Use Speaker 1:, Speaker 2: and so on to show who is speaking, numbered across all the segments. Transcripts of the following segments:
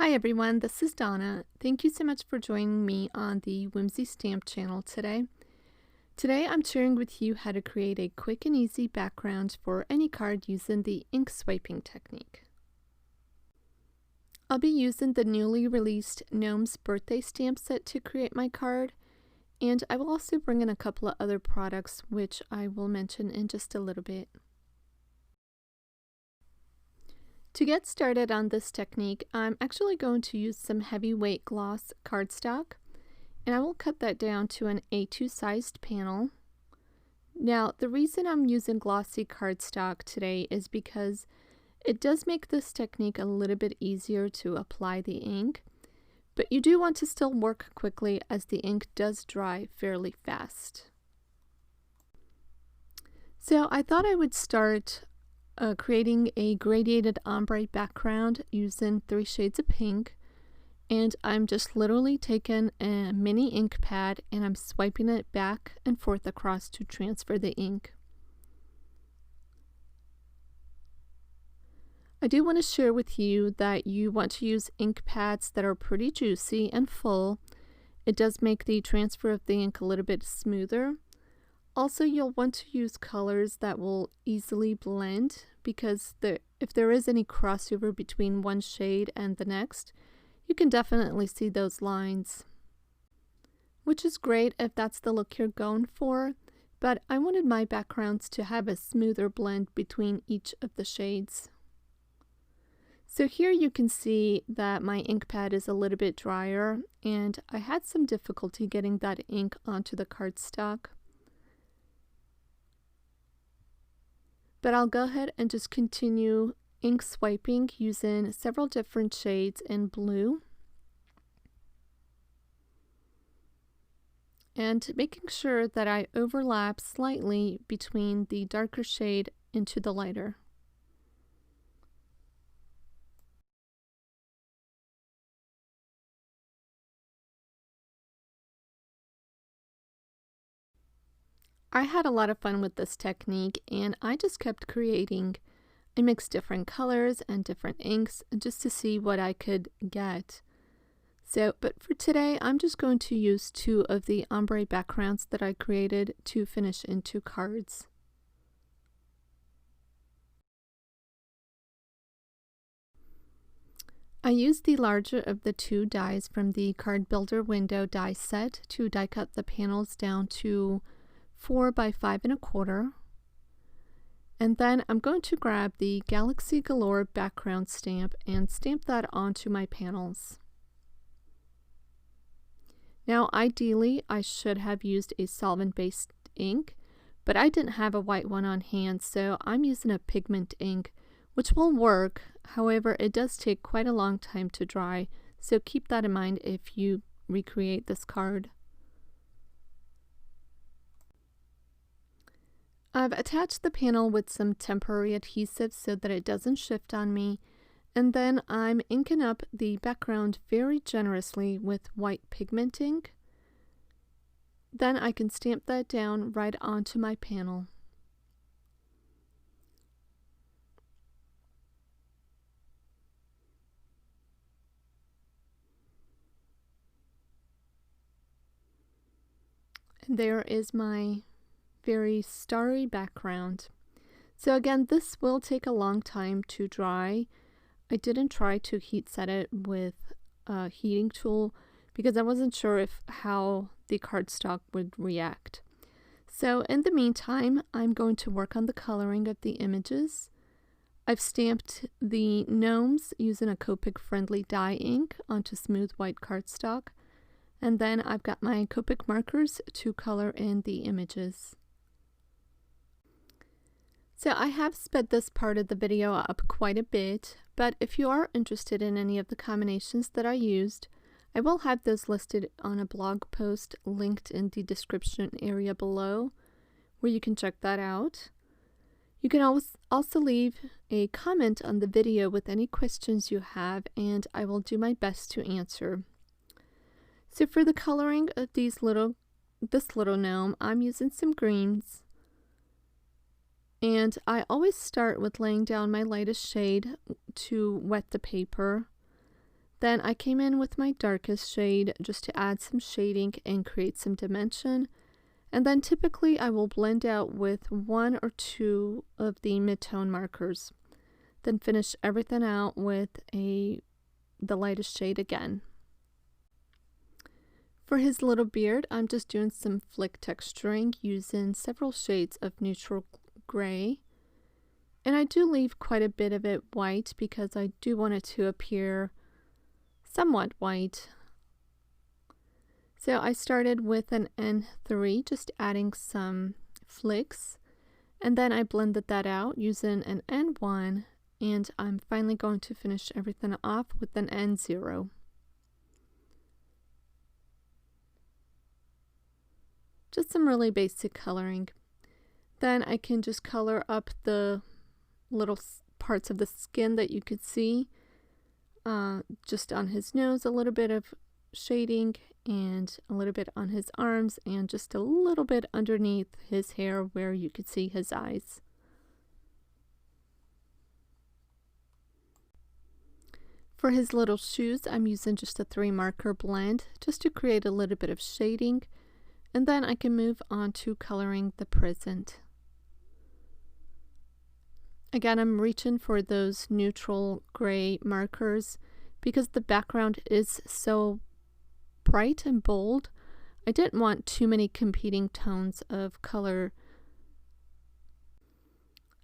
Speaker 1: Hi everyone, this is Donna. Thank you so much for joining me on the Whimsy Stamp channel today. Today I'm sharing with you how to create a quick and easy background for any card using the ink swiping technique. I'll be using the newly released Gnomes Birthday stamp set to create my card, and I will also bring in a couple of other products which I will mention in just a little bit. To get started on this technique, I'm actually going to use some heavyweight gloss cardstock, and I will cut that down to an A2 sized panel. Now, the reason I'm using glossy cardstock today is because it does make this technique a little bit easier to apply the ink, but you do want to still work quickly as the ink does dry fairly fast. So I thought I would start creating a gradiated ombre background using 3 shades of pink, and I'm just literally taking a mini ink pad and I'm swiping it back and forth across to transfer the ink. I do want to share with you that you want to use ink pads that are pretty juicy and full. It does make the transfer of the ink a little bit smoother. Also, you'll want to use colors that will easily blend, because if there is any crossover between one shade and the next, you can definitely see those lines. Which is great if that's the look you're going for, but I wanted my backgrounds to have a smoother blend between each of the shades. So here you can see that my ink pad is a little bit drier, and I had some difficulty getting that ink onto the cardstock. But I'll go ahead and just continue ink swiping using several different shades in blue. And making sure that I overlap slightly between the darker shade into the lighter. I had a lot of fun with this technique, and I just kept creating. I mixed different colors and different inks just to see what I could get. But for today, I'm just going to use 2 of the ombre backgrounds that I created to finish into cards. I used the larger of the 2 dies from the Card Builder Window die set to die cut the panels down to 4 by 5 1/4, and then I'm going to grab the Galore background stamp and stamp that onto my panels. Now ideally I should have used a solvent based ink, but I didn't have a white one on hand, so I'm using a pigment ink, which will work. However, it does take quite a long time to dry, so keep that in mind if you recreate this card. I've attached the panel with some temporary adhesive so that it doesn't shift on me, and then I'm inking up the background very generously with white pigment ink. Then I can stamp that down right onto my panel. And there is my very starry background. So again, this will take a long time to dry. I didn't try to heat set it with a heating tool because I wasn't sure how the cardstock would react. So in the meantime, I'm going to work on the coloring of the images. I've stamped the gnomes using a Copic friendly dye ink onto smooth white cardstock, and then I've got my Copic markers to color in the images. So I have sped this part of the video up quite a bit, but if you are interested in any of the combinations that I used, I will have those listed on a blog post linked in the description area below, where you can check that out. You can also leave a comment on the video with any questions you have, and I will do my best to answer. So for the coloring of this little gnome, I'm using some greens. And I always start with laying down my lightest shade to wet the paper. Then I came in with my darkest shade just to add some shading and create some dimension. And then typically I will blend out with 1 or 2 of the mid-tone markers. Then finish everything out with the lightest shade again. For his little beard, I'm just doing some flick texturing using several shades of neutral gray. And I do leave quite a bit of it white because I do want it to appear somewhat white. So I started with an N3, just adding some flicks, and then I blended that out using an N1, and I'm finally going to finish everything off with an N0. Just some really basic coloring. Then I can just color up the little parts of the skin that you could see. Just on his nose, a little bit of shading, and a little bit on his arms, and just a little bit underneath his hair where you could see his eyes. For his little shoes, I'm using just a 3 marker blend just to create a little bit of shading, and then I can move on to coloring the present. Again, I'm reaching for those neutral gray markers because the background is so bright and bold. I didn't want too many competing tones of color.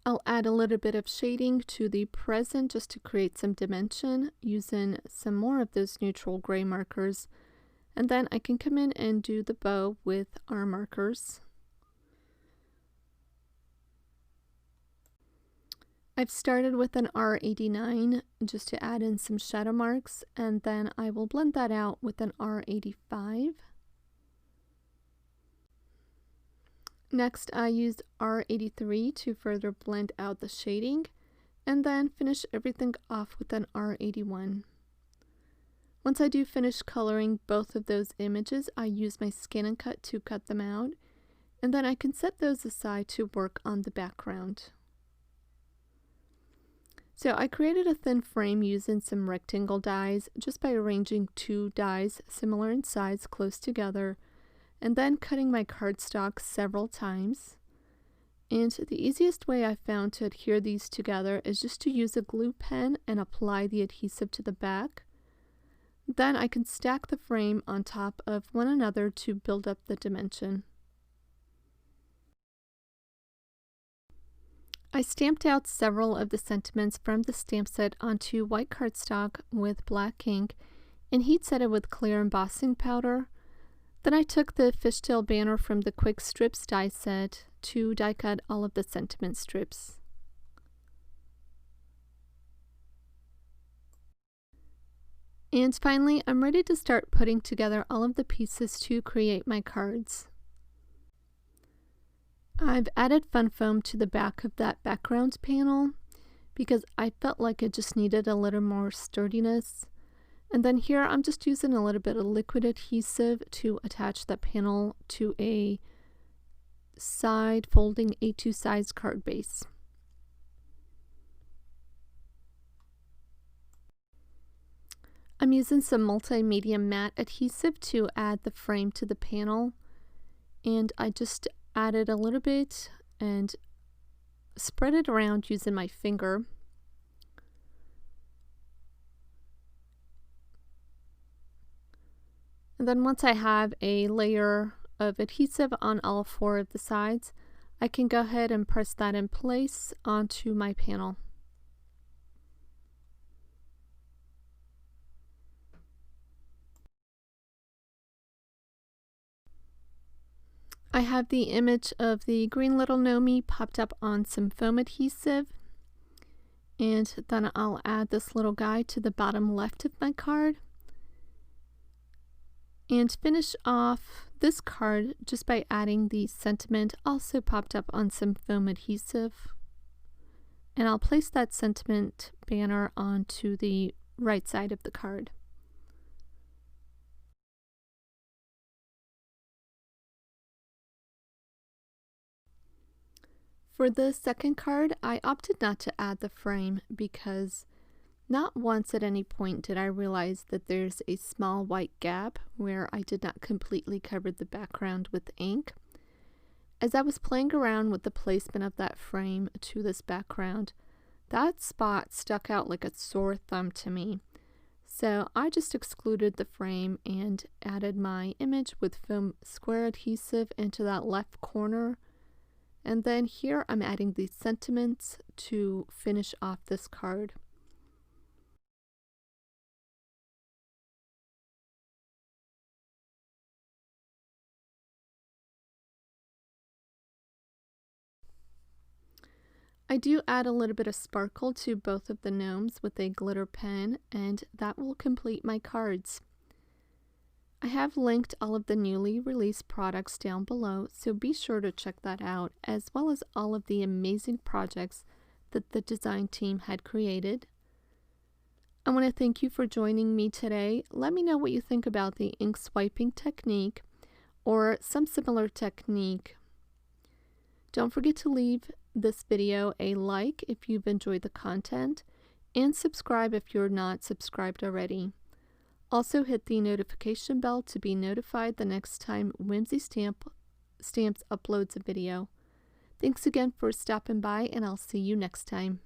Speaker 1: I'll add a little bit of shading to the present just to create some dimension using some more of those neutral gray markers, and then I can come in and do the bow with our markers. I've started with an R89 just to add in some shadow marks, and then I will blend that out with an R85. Next, I used R83 to further blend out the shading, and then finish everything off with an R81. Once I do finish coloring both of those images, I use my Scan and Cut to cut them out, and then I can set those aside to work on the background. So I created a thin frame using some rectangle dies just by arranging 2 dies similar in size close together, and then cutting my cardstock several times. And the easiest way I found to adhere these together is just to use a glue pen and apply the adhesive to the back. Then I can stack the frame on top of one another to build up the dimension. I stamped out several of the sentiments from the stamp set onto white cardstock with black ink and heat set it with clear embossing powder. Then I took the fishtail banner from the Quick Strips die set to die cut all of the sentiment strips. And finally, I'm ready to start putting together all of the pieces to create my cards. I've added fun foam to the back of that background panel because I felt like it just needed a little more sturdiness. And then here I'm just using a little bit of liquid adhesive to attach that panel to a side folding A2 size card base. I'm using some multimedia matte adhesive to add the frame to the panel, and I just added a little bit and spread it around using my finger. And then once I have a layer of adhesive on all 4 of the sides, I can go ahead and press that in place onto my panel. I have the image of the green little Gnome popped up on some foam adhesive, and then I'll add this little guy to the bottom left of my card and finish off this card just by adding the sentiment also popped up on some foam adhesive, and I'll place that sentiment banner onto the right side of the card. For the second card, I opted not to add the frame because Not once at any point did I realize that there's a small white gap where I did not completely cover the background with ink. As I was playing around with the placement of that frame to this background, that spot stuck out like a sore thumb to me. So I just excluded the frame and added my image with foam square adhesive into that left corner. And then here I'm adding these sentiments to finish off this card. I do add a little bit of sparkle to both of the gnomes with a glitter pen, and that will complete my cards. I have linked all of the newly released products down below, so be sure to check that out, as well as all of the amazing projects that the design team had created. I want to thank you for joining me today. Let me know what you think about the ink swiping technique or some similar technique. Don't forget to leave this video a like if you've enjoyed the content, and subscribe if you're not subscribed already. Also hit the notification bell to be notified the next time Whimsy Stamps uploads a video. Thanks again for stopping by, and I'll see you next time.